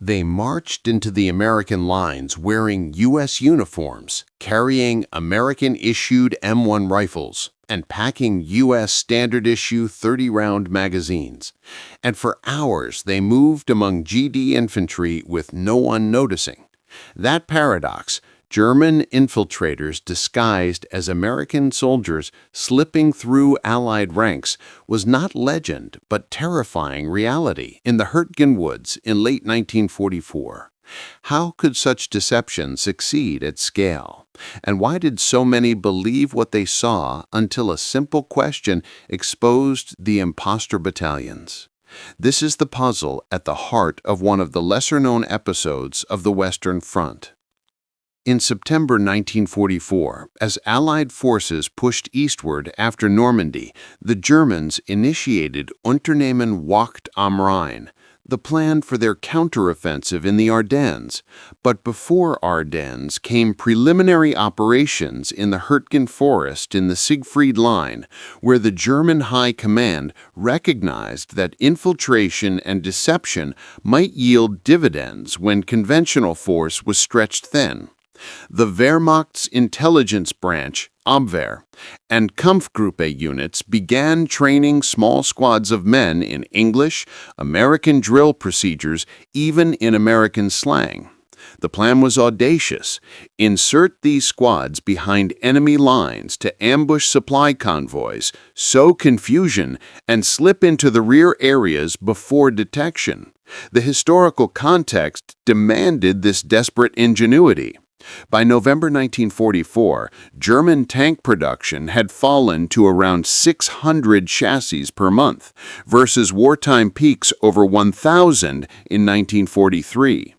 They marched into the American lines wearing U.S. uniforms, carrying American-issued M1 rifles, and packing U.S. standard-issue 30-round magazines. And for hours they moved among GD infantry with no one noticing. That paradox, German infiltrators disguised as American soldiers slipping through Allied ranks, was not legend but terrifying reality in the Hurtgen Woods in late 1944. How could such deception succeed at scale? And why did so many believe what they saw until a simple question exposed the imposter battalions? This is the puzzle at the heart of one of the lesser-known episodes of the Western Front. In September 1944, as Allied forces pushed eastward after Normandy, the Germans initiated Unternehmen Wacht am Rhein, the plan for their counteroffensive in the Ardennes. But before Ardennes came preliminary operations in the Hurtgen Forest in the Siegfried Line, where the German High Command recognized that infiltration and deception might yield dividends when conventional force was stretched thin. The Wehrmacht's intelligence branch, Abwehr, and Kampfgruppe units began training small squads of men in English, American drill procedures, even in American slang. The plan was audacious. Insert these squads behind enemy lines to ambush supply convoys, sow confusion, and slip into the rear areas before detection. The historical context demanded this desperate ingenuity. By November 1944, German tank production had fallen to around 600 chassis per month, versus wartime peaks over 1,000 in 1943.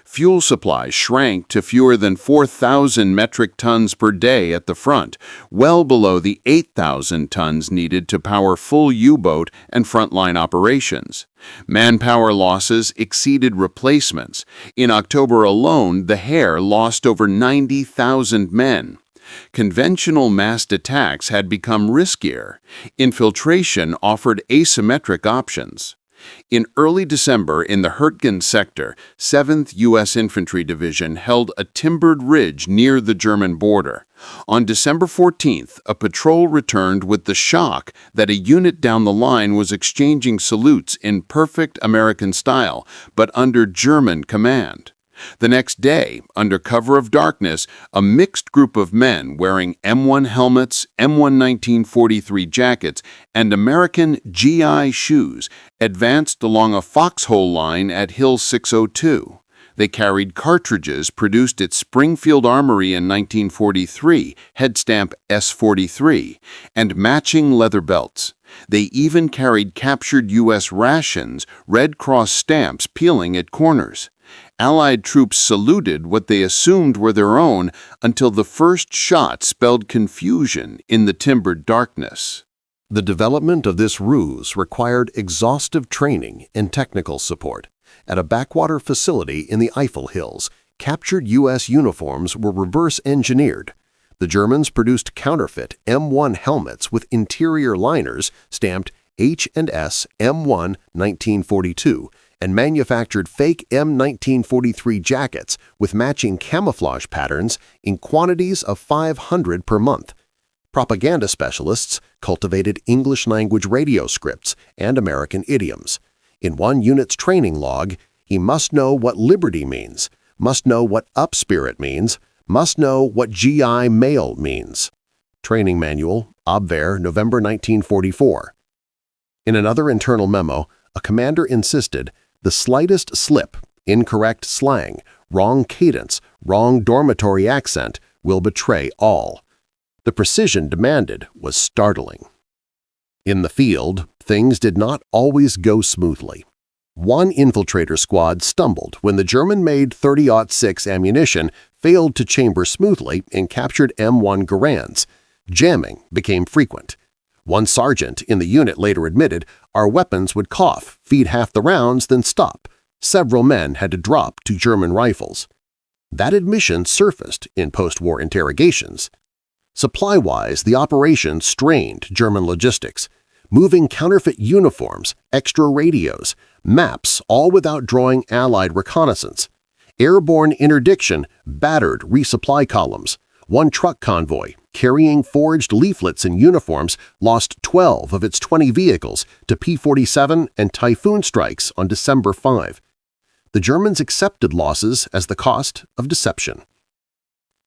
Fuel supplies shrank to fewer than 4,000 metric tons per day at the front, well below the 8,000 tons needed to power full U-boat and frontline operations. Manpower losses exceeded replacements. In October alone, the Heer lost over 90,000 men. Conventional massed attacks had become riskier. Infiltration offered asymmetric options. In early December, in the Hurtgen sector, 7th U.S. Infantry Division held a timbered ridge near the German border. On December 14th, a patrol returned with the shock that a unit down the line was exchanging salutes in perfect American style, but under German command. The next day, under cover of darkness, a mixed group of men wearing M1 helmets, M1 1943 jackets, and American GI shoes advanced along a foxhole line at Hill 602. They carried cartridges produced at Springfield Armory in 1943, head stamp S43, and matching leather belts. They even carried captured U.S. rations, Red Cross stamps peeling at corners. Allied troops saluted what they assumed were their own until the first shot spelled confusion in the timbered darkness. The development of this ruse required exhaustive training and technical support. At a backwater facility in the Eifel Hills, captured U.S. uniforms were reverse-engineered. The Germans produced counterfeit M1 helmets with interior liners stamped H&S M1 1942 and manufactured fake M1943 jackets with matching camouflage patterns in quantities of 500 per month. Propaganda specialists cultivated English-language radio scripts and American idioms. In one unit's training log, he must know what liberty means, must know what up spirit means, must know what GI male means. Training Manual, Abwehr, November 1944. In another internal memo, a commander insisted, the slightest slip, incorrect slang, wrong cadence, wrong dormitory accent will betray all. The precision demanded was startling. In the field, things did not always go smoothly. One infiltrator squad stumbled when the German-made .30-06 ammunition failed to chamber smoothly in captured M1 Garands. Jamming became frequent. One sergeant in the unit later admitted, "Our weapons would cough, feed half the rounds, then stop. Several men had to drop to German rifles." That admission surfaced in post-war interrogations. Supply-wise, the operation strained German logistics. moving counterfeit uniforms, extra radios, maps, all without drawing Allied reconnaissance. Airborne interdiction battered resupply columns. One truck convoy, carrying forged leaflets and uniforms, lost 12 of its 20 vehicles to P-47 and Typhoon strikes on December 5. The Germans accepted losses as the cost of deception.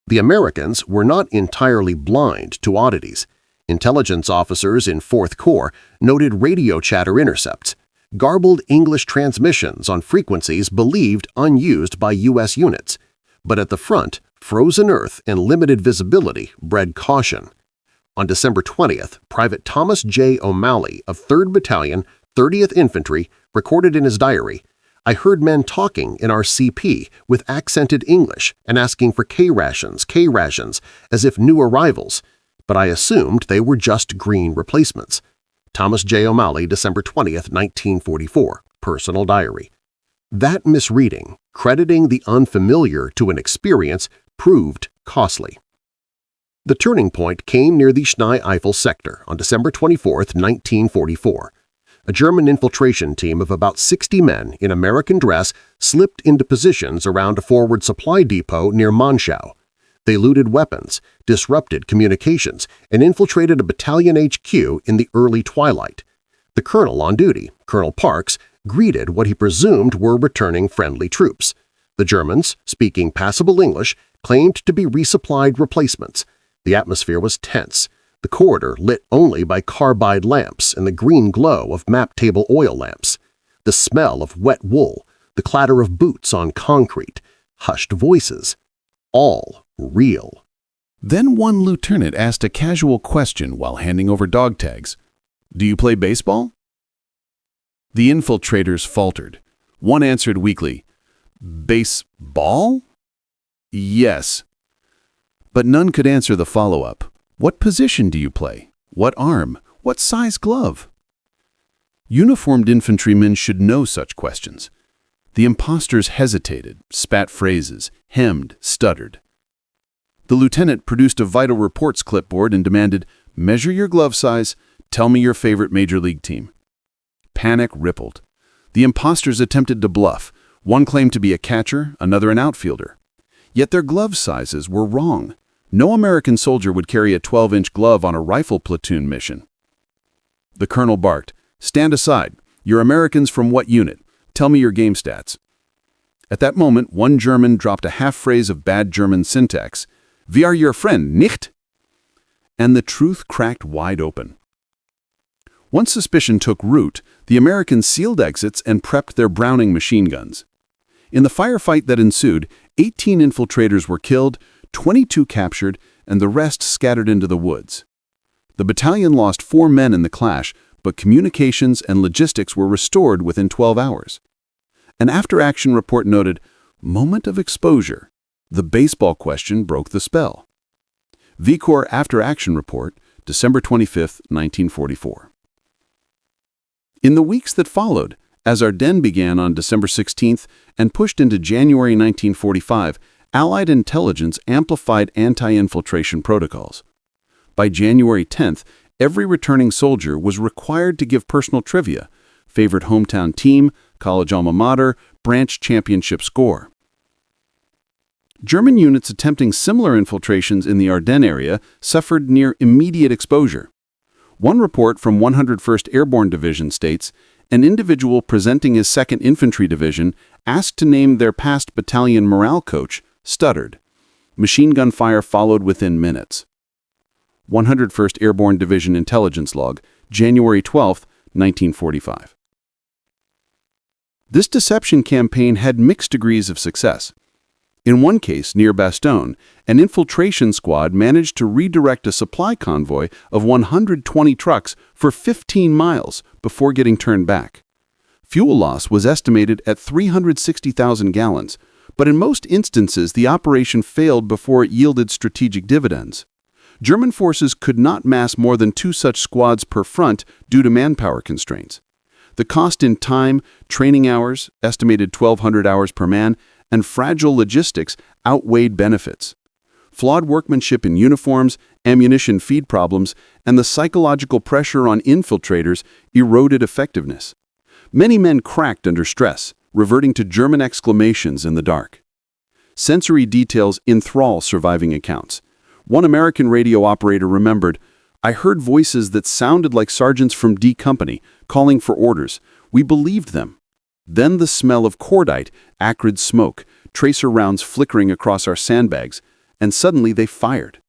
The Americans were not entirely blind to oddities. Intelligence officers in Fourth Corps noted radio chatter intercepts, garbled English transmissions on frequencies believed unused by U.S. units. But at the front, frozen earth and limited visibility bred caution. On December 20th, Private Thomas J. O'Malley of 3rd Battalion, 30th Infantry, recorded in his diary, "I heard men talking in our CP with accented English and asking for K-rations, as if new arrivals, but I assumed they were just green replacements." Thomas J. O'Malley, December 20th, 1944, personal diary. That misreading, crediting the unfamiliar to an experience, proved costly. The turning point came near the Schnee-Eifel sector on December 24, 1944. A German infiltration team of about 60 men in American dress slipped into positions around a forward supply depot near Monschau. They looted weapons, disrupted communications, and infiltrated a battalion HQ in the early twilight. The colonel on duty, Colonel Parks, greeted what he presumed were returning friendly troops. The Germans, speaking passable English, claimed to be resupplied replacements. The atmosphere was tense, the corridor lit only by carbide lamps and the green glow of map table oil lamps. The smell of wet wool, the clatter of boots on concrete, hushed voices. All real. Then one lieutenant asked a casual question while handing over dog tags. "Do you play baseball?" The infiltrators faltered. One answered weakly, "Baseball? Yes." But none could answer the follow-up. "What position do you play? What arm? What size glove?" Uniformed infantrymen should know such questions. The impostors hesitated, spat phrases, hemmed, stuttered. The lieutenant produced a vital reports clipboard and demanded, "Measure your glove size. Tell me your favorite major league team." Panic rippled. The impostors attempted to bluff. One claimed to be a catcher, another an outfielder. Yet their glove sizes were wrong. No American soldier would carry a 12-inch glove on a rifle platoon mission. The colonel barked, "Stand aside. You're Americans from what unit? Tell me your game stats." At that moment, one German dropped a half-phrase of bad German syntax. "Wir are your friend, nicht?" And the truth cracked wide open. Once suspicion took root, the Americans sealed exits and prepped their Browning machine guns. In the firefight that ensued, 18 infiltrators were killed, 22 captured, and the rest scattered into the woods. The battalion lost 4 men in the clash, but communications and logistics were restored within 12 hours. An after-action report noted, "Moment of exposure. The baseball question broke the spell." V-Corps after-action report, December 25, 1944. In the weeks that followed, as Ardennes began on December 16th and pushed into January 1945, Allied intelligence amplified anti-infiltration protocols. By January 10th, every returning soldier was required to give personal trivia, favorite hometown team, college alma mater, branch championship score. German units attempting similar infiltrations in the Ardennes area suffered near immediate exposure. One report from 101st Airborne Division states, an individual presenting his 2nd Infantry Division, asked to name their past battalion morale coach, stuttered. Machine gun fire followed within minutes. 101st Airborne Division Intelligence Log, January 12, 1945. This deception campaign had mixed degrees of success. In one case, near Bastogne, an infiltration squad managed to redirect a supply convoy of 120 trucks for 15 miles before getting turned back. Fuel loss was estimated at 360,000 gallons, but in most instances the operation failed before it yielded strategic dividends. German forces could not mass more than 2 such squads per front due to manpower constraints. The cost in time, training hours, estimated 1,200 hours per man, and fragile logistics outweighed benefits. flawed workmanship in uniforms, ammunition feed problems, and the psychological pressure on infiltrators eroded effectiveness. Many men cracked under stress, reverting to German exclamations in the dark. Sensory details enthrall surviving accounts. One American radio operator remembered, "I heard voices that sounded like sergeants from D Company, calling for orders. We believed them. Then the smell of cordite, acrid smoke, tracer rounds flickering across our sandbags, and suddenly they fired."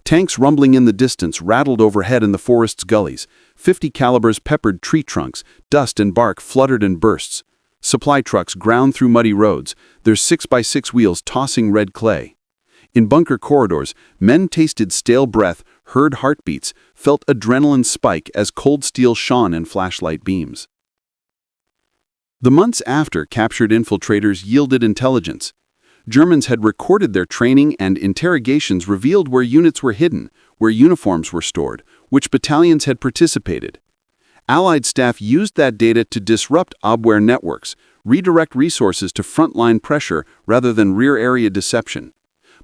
Tanks rumbling in the distance rattled overhead in the forest's gullies. 50 calibers peppered tree trunks, dust and bark fluttered in bursts. Supply trucks ground through muddy roads, their 6x6 wheels tossing red clay. In bunker corridors, men tasted stale breath, heard heartbeats, felt adrenaline spike as cold steel shone in flashlight beams. The months after captured infiltrators yielded intelligence. Germans had recorded their training, and interrogations revealed where units were hidden, where uniforms were stored, which battalions had participated. Allied staff used that data to disrupt Abwehr networks, redirect resources to frontline pressure rather than rear-area deception.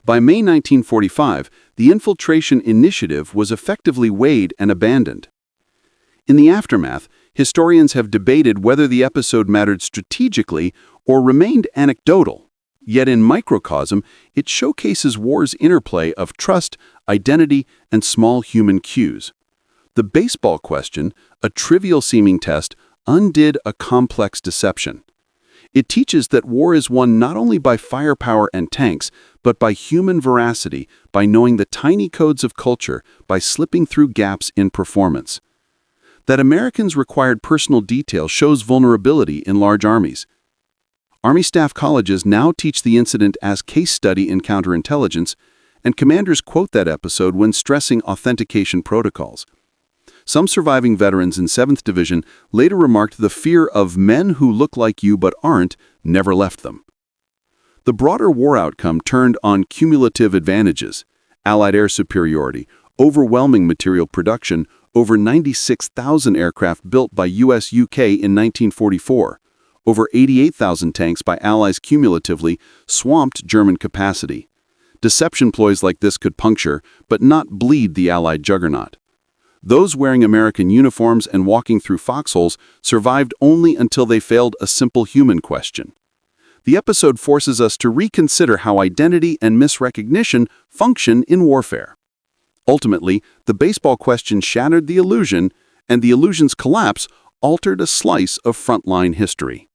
By May 1945, the infiltration initiative was effectively weighed and abandoned. In the aftermath, historians have debated whether the episode mattered strategically or remained anecdotal. Yet in microcosm, it showcases war's interplay of trust, identity, and small human cues. The baseball question, a trivial-seeming test, undid a complex deception. It teaches that war is won not only by firepower and tanks, but by human veracity, by knowing the tiny codes of culture, by slipping through gaps in performance. That Americans required personal detail shows vulnerability in large armies. Army staff colleges now teach the incident as case study in counterintelligence, and commanders quote that episode when stressing authentication protocols. Some surviving veterans in 7th Division later remarked the fear of men who look like you but aren't never left them. The broader war outcome turned on cumulative advantages: Allied air superiority, overwhelming material production, over 96,000 aircraft built by US-UK in 1944, over 88,000 tanks by Allies cumulatively, swamped German capacity. Deception ploys like this could puncture, but not bleed the Allied juggernaut. Those wearing American uniforms and walking through foxholes survived only until they failed a simple human question. The episode forces us to reconsider how identity and misrecognition function in warfare. Ultimately, the baseball question shattered the illusion, and the illusion's collapse altered a slice of frontline history.